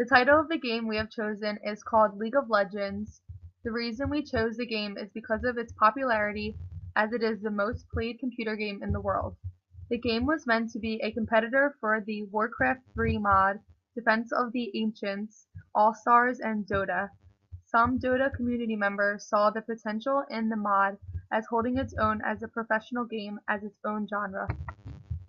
The title of the game we have chosen is called League of Legends. The reason we chose the game is because of its popularity, as it is the most played computer game in the world. The game was meant to be a competitor for the Warcraft 3 mod, Defense of the Ancients, All-Stars, and Dota. Some Dota community members saw the potential in the mod as holding its own as a professional game as its own genre.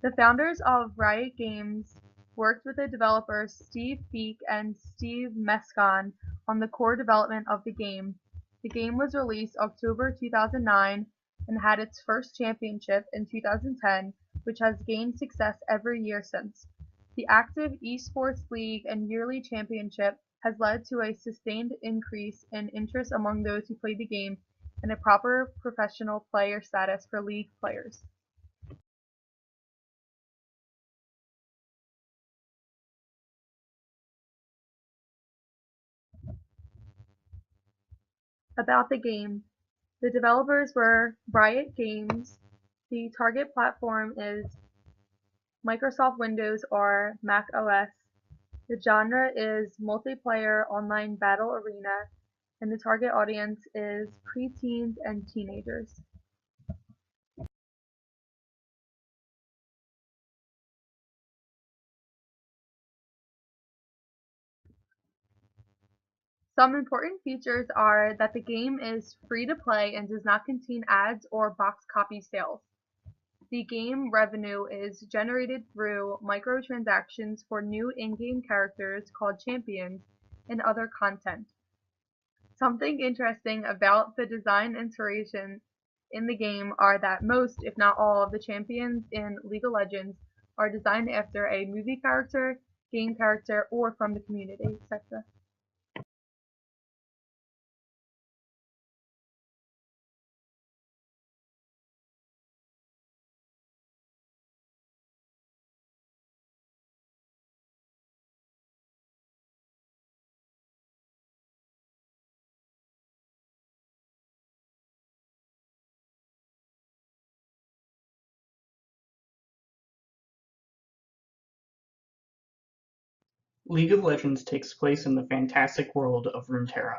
The founders of Riot Games worked with the developers Steve Feek and Steve Mescon on the core development of the game. The game was released October 2009 and had its first championship in 2010, which has gained success every year since. The active esports league and yearly championship has led to a sustained increase in interest among those who play the game and a proper professional player status for league players. About the game: the developers were Riot Games. The target platform is Microsoft Windows or Mac OS. The genre is multiplayer online battle arena, and the target audience is preteens and teenagers. Some important features are that the game is free to play and does not contain ads or box copy sales. The game revenue is generated through microtransactions for new in-game characters called champions and other content. Something interesting about the design inspiration in the game are that most, if not all, of the champions in League of Legends are designed after a movie character, game character, or from the community, etc. League of Legends takes place in the fantastic world of Runeterra.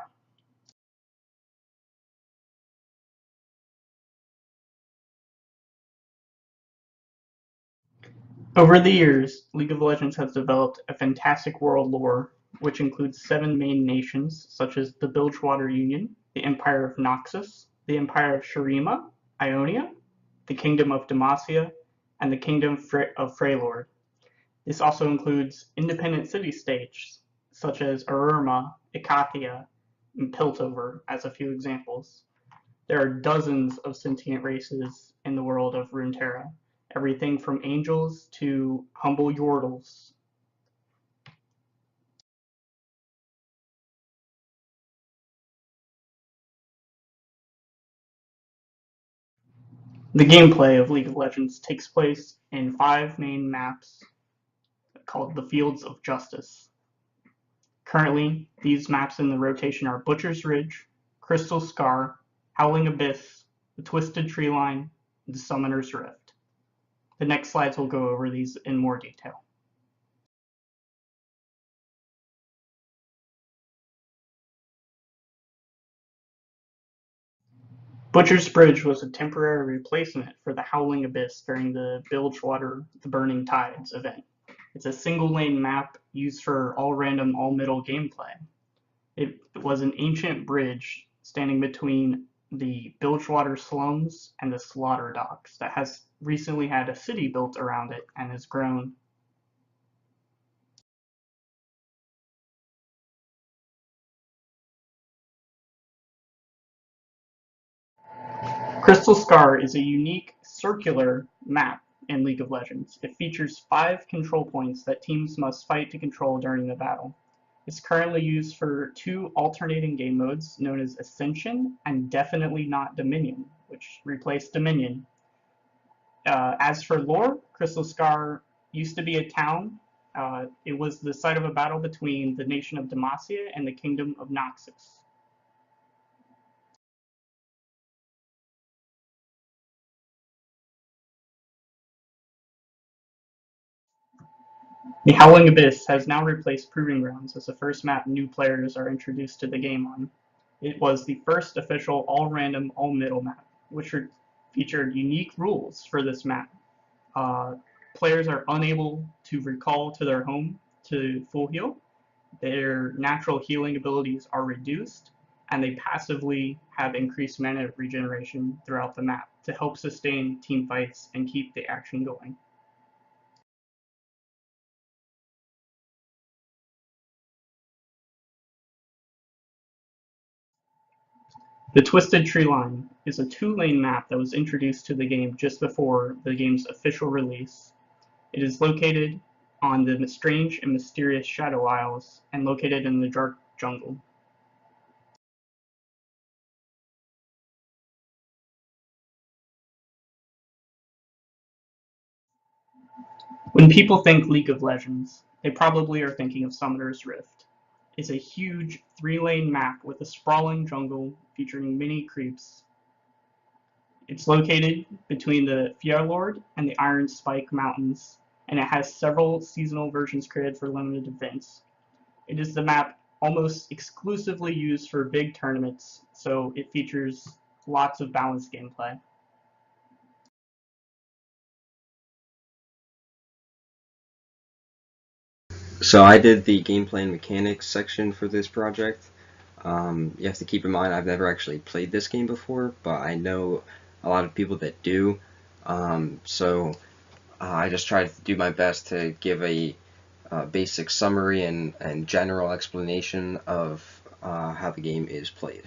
Over the years, League of Legends has developed a fantastic world lore, which includes 7 main nations, such as the Bilgewater Union, the Empire of Noxus, the Empire of Shurima, Ionia, the Kingdom of Demacia, and the Kingdom of Freylord. This also includes independent city-states, such as Arurma, Ikathia, and Piltover, as a few examples. There are dozens of sentient races in the world of Runeterra, everything from angels to humble yordles. The gameplay of League of Legends takes place in 5 main maps called the Fields of Justice. Currently, these maps in the rotation are Butcher's Ridge, Crystal Scar, Howling Abyss, the Twisted Treeline, and the Summoner's Rift. The next slides will go over these in more detail. Butcher's Bridge was a temporary replacement for the Howling Abyss during the Bilgewater The Burning Tides event. It's a single-lane map used for all-random, all-middle gameplay. It was an ancient bridge standing between the Bilgewater slums and the Slaughter Docks that has recently had a city built around it and has grown. Crystal Scar is a unique circular map in League of Legends. It features 5 control points that teams must fight to control during the battle. It's currently used for 2 alternating game modes known as Ascension and Definitely Not Dominion, which replaced Dominion. As for lore, Crystal Scar used to be a town. It was the site of a battle between the nation of Demacia and the kingdom of Noxus. The Howling Abyss has now replaced Proving Grounds as the first map new players are introduced to the game on. It was the first official all-random, all-middle map, which featured unique rules for this map. Uh, Players are unable to recall to their home to full heal, their natural healing abilities are reduced, and they passively have increased mana regeneration throughout the map to help sustain team fights and keep the action going. The Twisted Tree Line is a two-lane map that was introduced to the game just before the game's official release. It is located on the strange and mysterious Shadow Isles and located in the dark jungle. When people think League of Legends, they probably are thinking of Summoner's Rift. It's a huge three-lane map with a sprawling jungle featuring mini creeps. It's located between the Fjorlord and the Iron Spike Mountains, and it has several seasonal versions created for limited events. It is the map almost exclusively used for big tournaments, so it features lots of balanced gameplay. So I did the gameplay and mechanics section for this project. You have to keep in mind I've never actually played this game before, but I know a lot of people that do. So I just tried to do my best to give a basic summary and general explanation of how the game is played.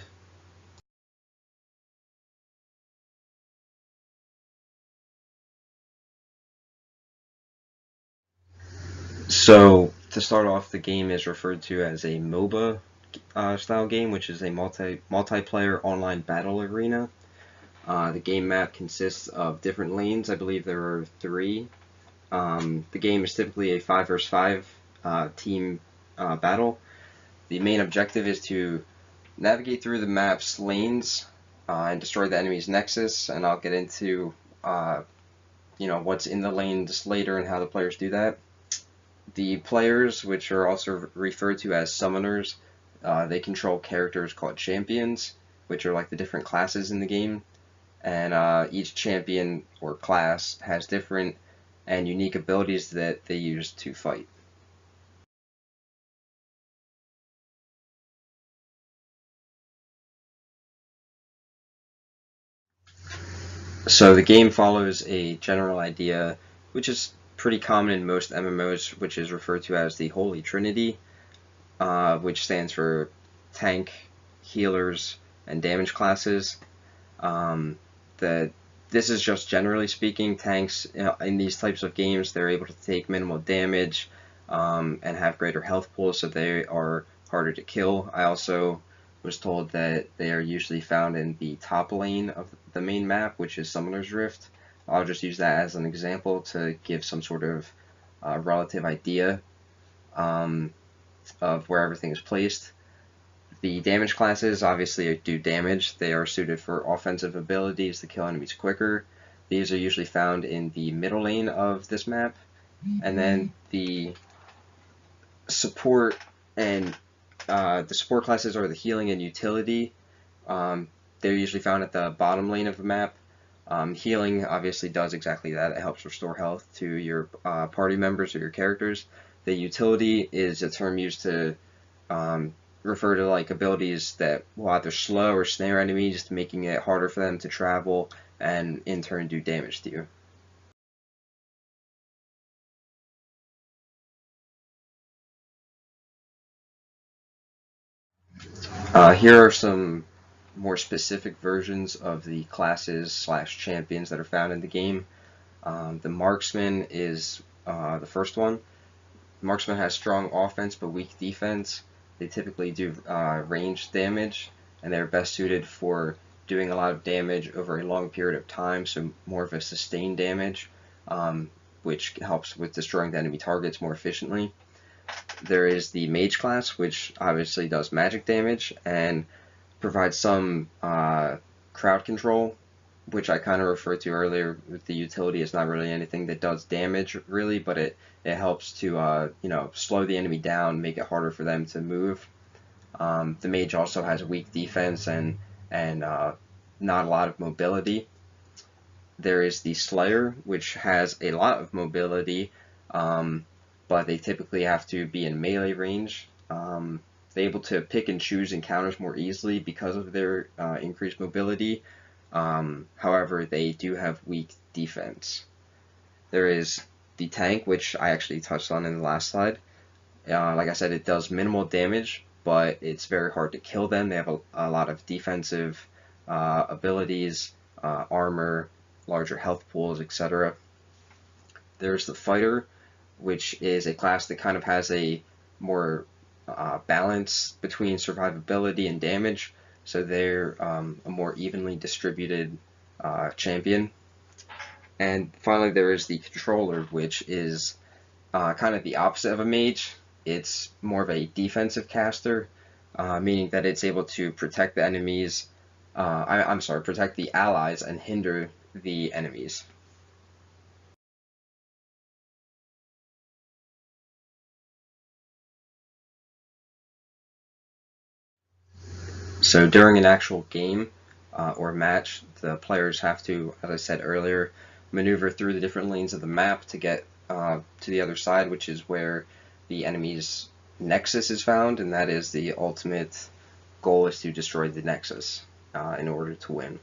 So to start off, the game is referred to as a MOBA style game, which is a multiplayer online battle arena. The game map consists of different lanes. I believe there are three. The game is typically a 5 versus 5 team battle. The main objective is to navigate through the map's lanes and destroy the enemy's nexus, and I'll get into what's in the lanes later and how the players do that. The players, which are also referred to as summoners, they control characters called champions, which are like the different classes in the game. And each champion or class has different and unique abilities that they use to fight. So the game follows a general idea, which is pretty common in most MMOs, which is referred to as the Holy Trinity, which stands for tank, healers, and damage classes. Um, the This is just generally speaking. Tanks in these types of games, they're able to take minimal damage and have greater health pools, so they are harder to kill. I also was told that they are usually found in the top lane of the main map, which is Summoner's Rift. I'll just use that as an example to give some sort of relative idea of where everything is placed. The damage classes obviously do damage. They are suited for offensive abilities to kill enemies quicker. These are usually found in the middle lane of this map. And then the support and the support classes are the healing and utility. They're usually found at the bottom lane of the map. Healing obviously does exactly that. It helps restore health to your party members or your characters. The utility is a term used to refer to like abilities that will either slow or snare enemies, making it harder for them to travel and in turn do damage to you. Here are some more specific versions of the classes slash champions that are found in the game. The marksman is the first one. Marksman has strong offense but weak defense. They typically do ranged damage, and they're best suited for doing a lot of damage over a long period of time, so more of a sustained damage, which helps with destroying the enemy targets more efficiently. There is the mage class, which obviously does magic damage and provides some crowd control. which I kind of referred to earlier with the utility, is not really anything that does damage really, but it helps to slow the enemy down, make it harder for them to move. The mage also has weak defense and not a lot of mobility. There is the Slayer, which has a lot of mobility, but they typically have to be in melee range. They're able to pick and choose encounters more easily because of their increased mobility. However, they do have weak defense. There is the Tank, which I actually touched on in the last slide. Like I said, it does minimal damage, but it's very hard to kill them. They have a lot of defensive abilities, armor, larger health pools, etc. There's the Fighter, which is a class that kind of has a more balance between survivability and damage, so they're a more evenly distributed champion. And finally, there is the Controller, which is kind of the opposite of a mage. It's more of a defensive caster, meaning that it's able to protect the enemies. Protect the allies and hinder the enemies. So during an actual game or match, the players have to, as I said earlier, maneuver through the different lanes of the map to get to the other side, which is where the enemy's nexus is found, and that is the ultimate goal, is to destroy the nexus in order to win.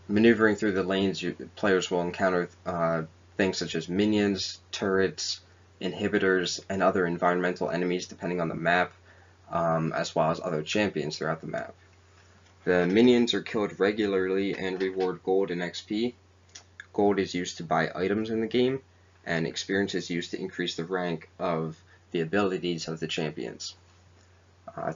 Maneuvering through the lanes, players will encounter things such as minions, turrets, inhibitors, and other environmental enemies depending on the map, as well as other champions throughout the map. The minions are killed regularly and reward gold and XP. Gold is used to buy items in the game, and experience is used to increase the rank of the abilities of the champions.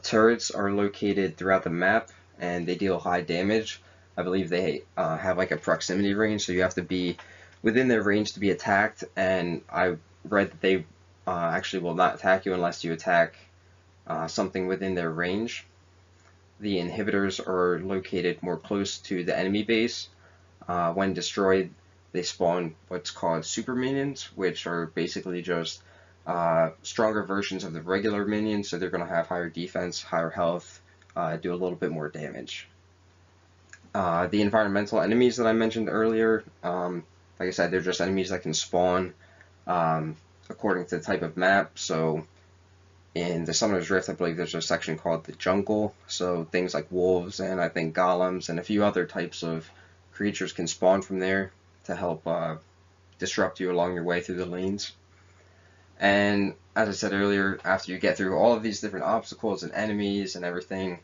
Turrets are located throughout the map, and they deal high damage. I believe they have like a proximity range, so you have to be within their range to be attacked, and I read that they actually will not attack you unless you attack something within their range. The inhibitors are located more close to the enemy base. When destroyed, they spawn what's called super minions, which are basically just stronger versions of the regular minions, so they're going to have higher defense, higher health, do a little bit more damage. The environmental enemies that I mentioned earlier, like I said, they're just enemies that can spawn according to the type of map. So in the Summoner's Rift, I believe there's a section called the Jungle, so things like wolves and I think golems and a few other types of creatures can spawn from there to help disrupt you along your way through the lanes. And as I said earlier, after you get through all of these different obstacles and enemies and everything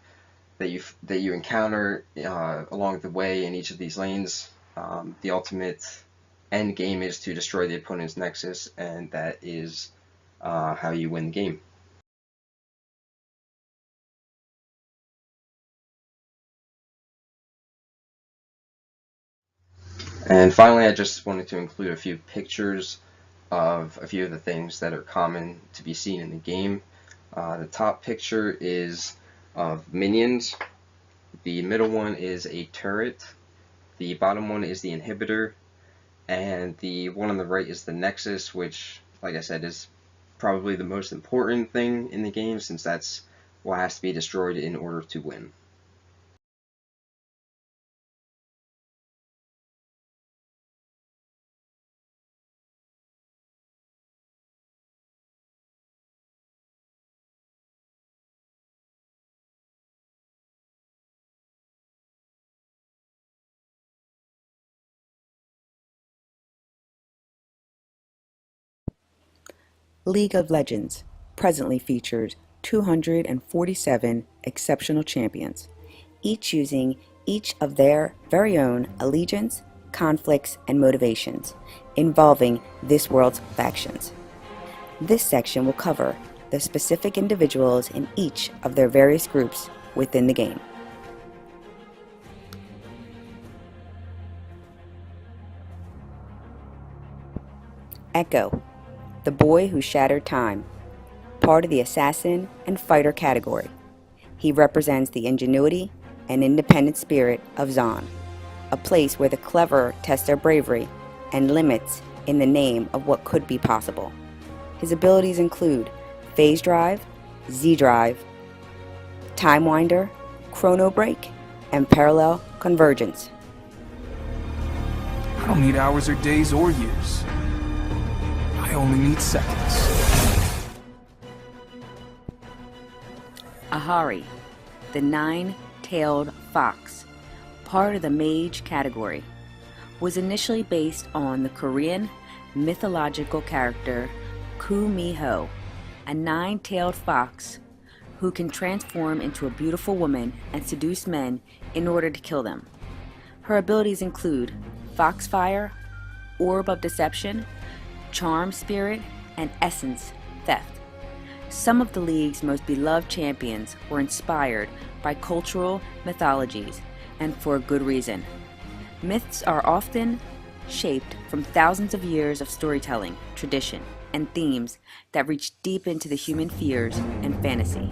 that you encounter along the way in each of these lanes, the ultimate end game is to destroy the opponent's nexus, and that is how you win the game. And finally, I just wanted to include a few pictures of a few of the things that are common to be seen in the game. The top picture is of minions. The middle one is a turret. The bottom one is the inhibitor. And the one on the right is the nexus, which, like I said, is probably the most important thing in the game, since that's what has to be destroyed in order to win. League of Legends presently features 247 exceptional champions, each using each of their very own allegiance, conflicts, and motivations involving this world's factions. This section will cover the specific individuals in each of their various groups within the game. Echo, the boy who shattered time, part of the assassin and fighter category. He represents the ingenuity and independent spirit of Zaun. a place where the clever test their bravery, and limits in the name of what could be possible. His abilities include Phase Drive, Z-Drive, Time Winder, Chrono Break, and Parallel Convergence. I don't need hours or days or years. I only need seconds. Ahari, the nine-tailed fox, part of the mage category, was initially based on the Korean mythological character Kumiho, a nine-tailed fox who can transform into a beautiful woman and seduce men in order to kill them. Her abilities include Foxfire, Orb of Deception, Charm Spirit, and Essence Theft. Some of the league's most beloved champions were inspired by cultural mythologies, and for a good reason. Myths are often shaped from thousands of years of storytelling, tradition, and themes that reach deep into the human fears and fantasy.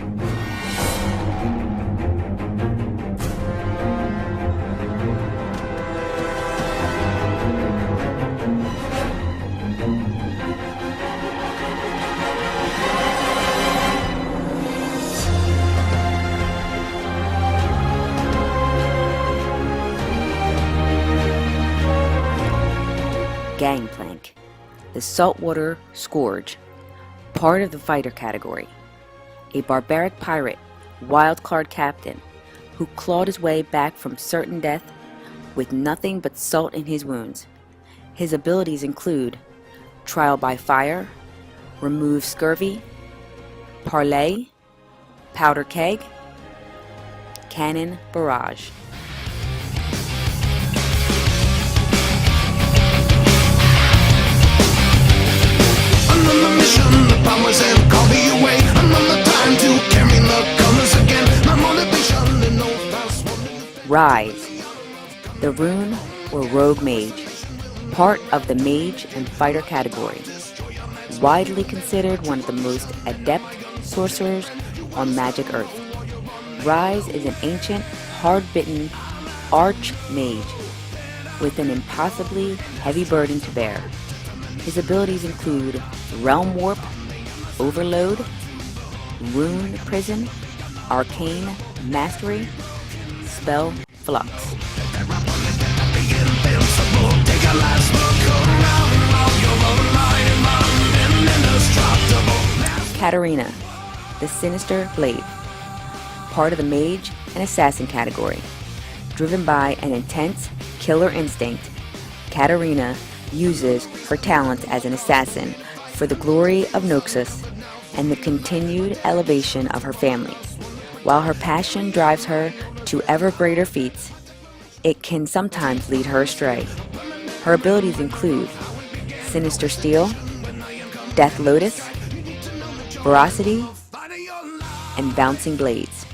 Gangplank, the saltwater scourge, part of the fighter category. A barbaric pirate, wildcard captain, who clawed his way back from certain death with nothing but salt in his wounds. His abilities include Trial by Fire, Remove Scurvy, Parlay, Powder Keg, Cannon Barrage. The powers and call me away. Another time to carry the colors again. My motivation and no fast one. Rise, the rune or rogue mage, part of the mage and fighter category. Widely considered one of the most adept sorcerers on Magic Earth. Rise is an ancient, hard-bitten arch-mage with an impossibly heavy burden to bear. His abilities include Realm Warp, Overload, Rune Prison, Arcane Mastery, Spell Flux. Katarina, the Sinister Blade, part of the Mage and Assassin category. Driven by an intense killer instinct, Katarina uses her talent as an assassin for the glory of Noxus and the continued elevation of her family. While her passion drives her to ever greater feats, it can sometimes lead her astray. Her abilities include Sinister Steel, Death Lotus, Ferocity, and Bouncing Blades.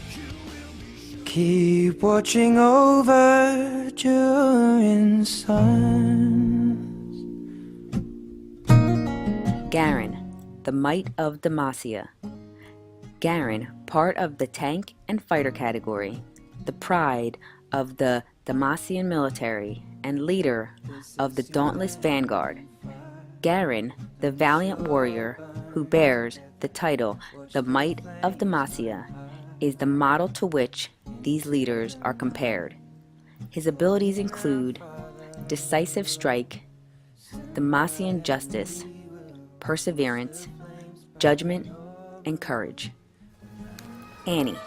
Keep watching over during suns. Garen, the Might of Demacia. Garen, part of the tank and fighter category, the pride of the Demacian military, and leader of the Dauntless Vanguard. Garen, the valiant warrior who bears the title the Might of Demacia, is the model to which these leaders are compared. His abilities include Decisive Strike, Demacian Justice, Perseverance, Judgment, and Courage. Annie,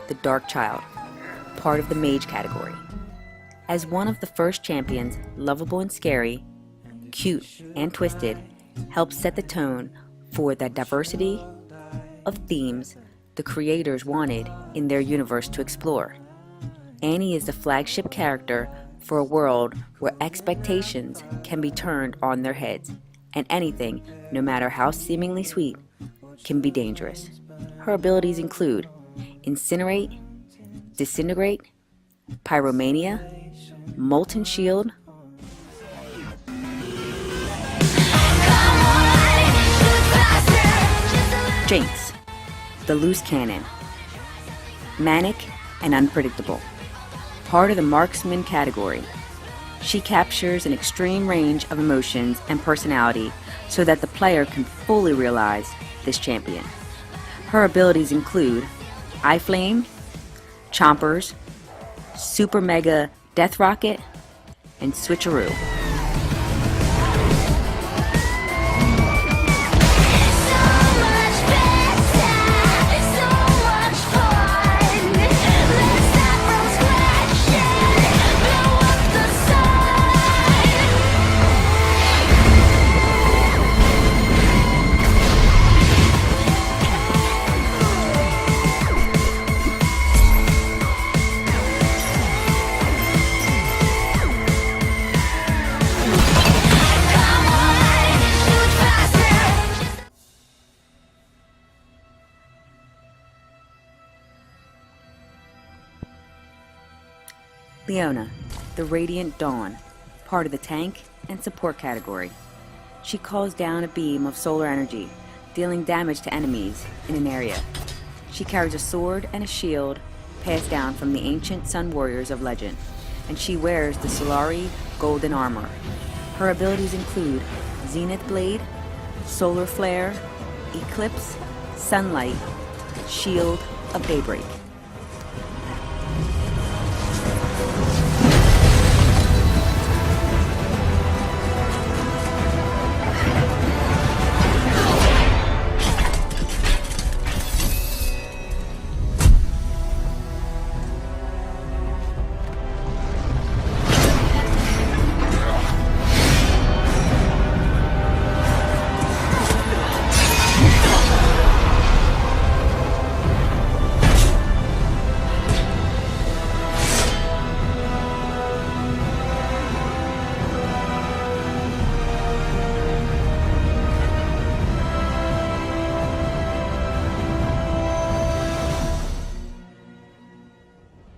the Dark Child, part of the Mage category. As one of the first champions, lovable and scary, cute and twisted, helps set the tone for the diversity of themes the creators wanted in their universe to explore. Annie is the flagship character for a world where expectations can be turned on their heads, and anything, no matter how seemingly sweet, can be dangerous. Her abilities include Incinerate, Disintegrate, Pyromania, Molten Shield, Jinx, the Loose Cannon, Manic and Unpredictable, part of the Marksman category. She captures an extreme range of emotions and personality so that the player can fully realize this champion. Her abilities include iFlame, Chompers, Super Mega Death Rocket, and Switcheroo. Leona, the Radiant Dawn, part of the tank and support category. She calls down a beam of solar energy, dealing damage to enemies in an area. She carries a sword and a shield passed down from the ancient Sun Warriors of legend, and she wears the Solari Golden Armor. Her abilities include Zenith Blade, Solar Flare, Eclipse, Sunlight, Shield of Daybreak.